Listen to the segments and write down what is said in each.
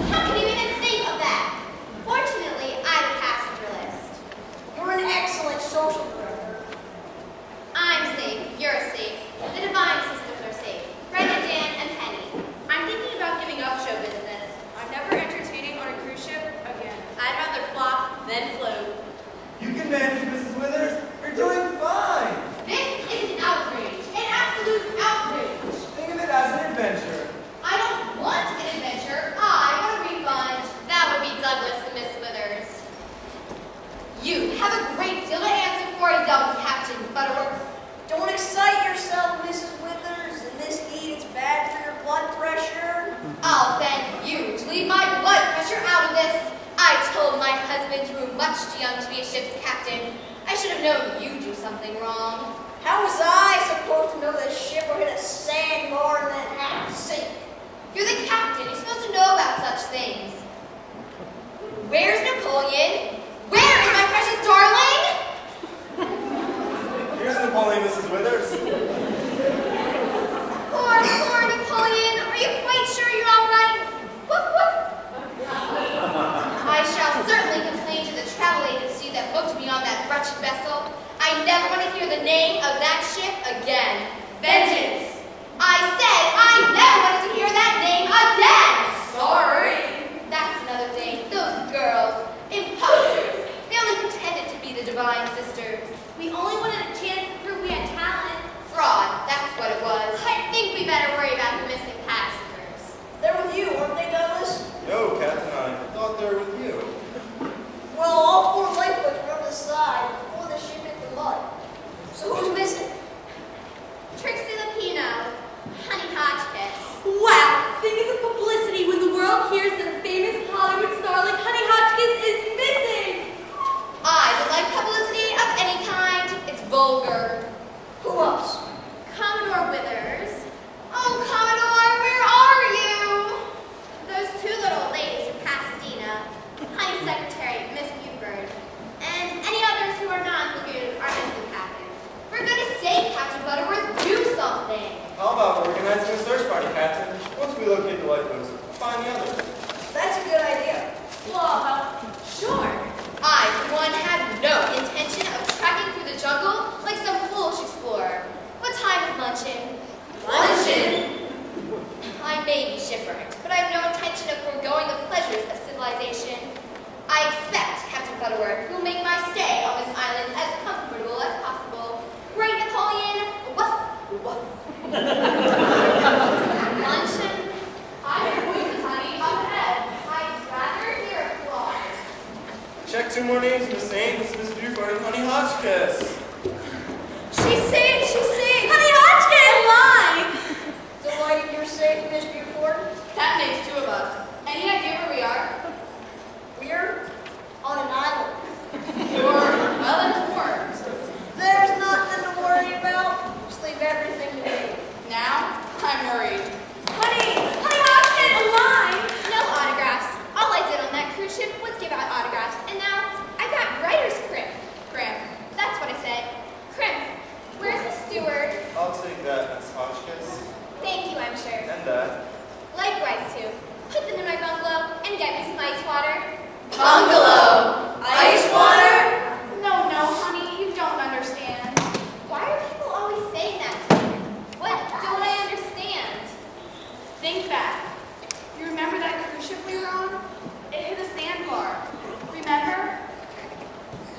How can you even think of that? Fortunately, I have a passenger list. then float. You can manage, Mrs. Withers. You're doing fine. This is an outrage. An absolute outrage. Think of it as an adventure. I don't want an adventure. I want a refund. That would be Douglas and Miss Withers. You have a great deal to answer for, young Captain Butterworth. Don't excite yourself, Mrs. Withers. In this heat, it's bad for your blood pressure. I'll thank you to leave my blood pressure out of this. I told my husband you were much too young to be a ship's captain. I should have known you'd do something wrong. How was I supposed to know the ship would hit a sandbar and then have to sink? You're the captain. You're supposed to know about such things. Where's Napoleon? Where is my precious darling? Here's Napoleon, Mrs. Withers. Poor Napoleon. Are you quite sure you're all right? Woof, woof. I shall certainly complain to the travel agency that booked me on that wretched vessel. I never want to hear the name of that ship again. Vengeance! I said I never wanted to hear that name again! Sorry. That's another thing. Those girls. Imposters. They only pretended to be the divine sisters. We only wanted a chance to prove we had talent. Fraud. That's what it was. I think we better worry about the missing passengers. They're with you, weren't they, Douglas? No, Captain, I thought they were with you. Well, all 4 lifeboats were on the side before the ship hit the mud. So who's missing? Trixie Lupino. Honey Hotchkiss. Wow! Think of the publicity when the world hears that a famous Hollywood star like Honey Hotchkiss is missing! I don't like publicity of any kind. It's vulgar. Who else? Commodore Withers. Oh, Commodore, where are you? Those 2 little ladies from Pasadena. Honey Secretary, Miss Buford. And any others who are not Lagoon are missing, Captain. For goodness sake, Captain Butterworth, do something. How about organizing a search party, Captain? Once we locate the lifeboats, find the others. That's a good idea. Well, sure. I, for one, have no intention of trekking through the jungle like some foolish explorer. What time is luncheon? Luncheon? I may be shipwrecked, but I have no intention of foregoing the pleasures of civilization. I expect, Captain Butterworth, who will make my stay on this island as comfortable as possible. Great Napoleon, woof, woof. Luncheon? I hear voices, honey, up ahead. I'd rather hear applause. Check 2 more names, Miss Ames, Miss Buford, and Honey Hotchkiss. She's safe! Honey Hotchkiss! Alive! Delighted you're safe, Miss Buford. That makes 2 of us. Any idea where we are? We're on an island. You're well informed. There's nothing to worry about. Just leave everything to me. Now, I'm worried. Honey Hotchkiss! Alive! No autographs. All I did on that cruise ship was give out autographs, and now I've got writer's cramp. That's what I said. Crimp. Where's the steward? I'll take that, Miss Hotchkiss. Thank you, I'm sure. And that. Likewise, too. Put them in my bungalow and get me some ice water. Bungalow? Ice water? No, honey, you don't understand. Why are people always saying that to me? What don't I understand? Think back. You remember that cruise ship we were on? It hit a sandbar. Remember?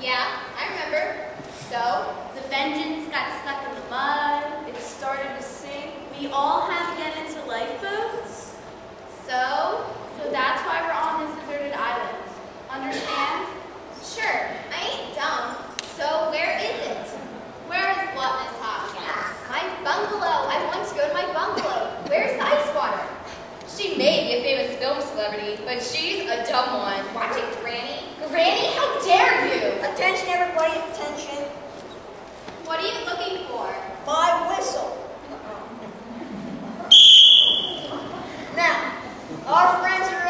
Yeah, I remember. So? The Vengeance got stuck in the mud. It started to sink. We all had to get into lifeboats. So that's why we're on this deserted island. Understand? Sure, I ain't dumb. So where is it? Where is what, Miss Hopkins? My bungalow. I want to go to my bungalow. Where's the ice water? She may be a famous film celebrity, but she's a dumb one. Watching Granny. Granny, how dare you? Attention, everybody, attention. What are you looking for? My whistle. Now, our friends are